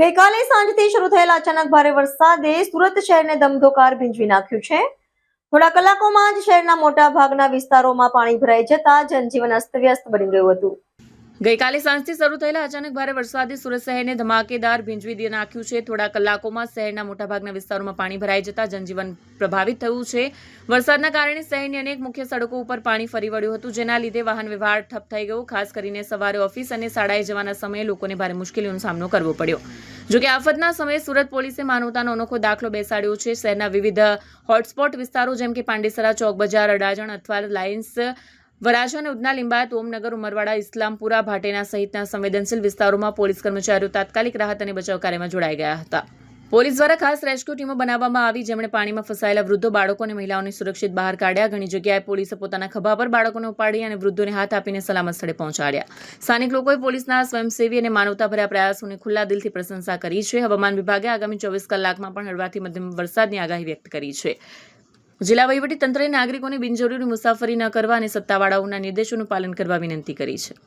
ગઈકાલે સાંજથી શરૂ થયેલા અચાનક ભારે વરસાદે સુરત શહેરને ધમધોકાર ભીંજવી નાખ્યું છે. થોડા કલાકોમાં જ શહેરના મોટા ભાગના વિસ્તારોમાં પાણી ભરાઈ જતા જનજીવન અસ્તવ્યસ્ત બની ગયું હતું. ગઈકાલે સાંજથી શરૂ થયેલા અચાનક ભારે વરસાદે સુરત શહેરને ધમાકેદાર ભીંજવી નાખ્યું છે. થોડા કલાકોમાં શહેરના મોટાભાગના વિસ્તારોમાં પાણી ભરાઈ જતા જનજીવન પ્રભાવિત થયું છે. વરસાદના કારણે શહેરની અનેક મુખ્ય સડકો ઉપર પાણી ફરી વળ્યું હતું, જેના લીધે વાહન વ્યવહાર ઠપ થઈ ગયો. ખાસ કરીને સવારે ઓફિસ અને શાળાએ જવાના સમયે લોકોને ભારે મુશ્કેલીઓનો સામનો કરવો પડ્યો. જોકે આફતના સમયે સુરત પોલીસે માનવતાનો અનોખો દાખલો બેસાડ્યો છે. શહેરના વિવિધ હોટસ્પોટ વિસ્તારો જેમ કે પાંડેસરા, ચોક બજાર, અડાજણ અથવા લાયન્સ, વરાછા અને ઉધના, લિંબાયત, ઓમનગર, ઉમરવાડા, ઇસ્લામપુરા, ભાટેના સહિતના સંવેદનશીલ વિસ્તારોમાં પોલીસ કર્મચારીઓ તાત્કાલિક રાહત અને બચાવ કાર્યમાં જોડાઈ ગયા હતા. પોલીસ દ્વારા ખાસ રેસ્ક્યુ ટીમો બનાવવામાં આવી, જેમણે પાણીમાં ફસાયેલા વૃદ્ધો, બાળકો અને મહિલાઓને સુરક્ષિત બહાર કાઢ્યા. ઘણી જગ્યાએ પોલીસે પોતાના ખભા પર બાળકોને ઉપાડી અને વૃદ્ધોને હાથ આપીને સલામત સ્થળે પહોંચાડ્યા. સ્થાનિક લોકોએ પોલીસના સ્વયંસેવી અને માનવતાભર્યા પ્રયાસોની ખુલ્લા દિલથી પ્રશંસા કરી છે. હવામાન વિભાગે આગામી 24 કલાકમાં પણ હળવાથી મધ્યમ વરસાદની આગાહી વ્યક્ત કરી છે. જિલ્લા વહીવટી તંત્રએ નાગરિકોને બિનજરૂરી મુસાફરી ન કરવા અને સત્તાવાળાઓના નિર્દેશોનું પાલન કરવા વિનંતી કરી છે.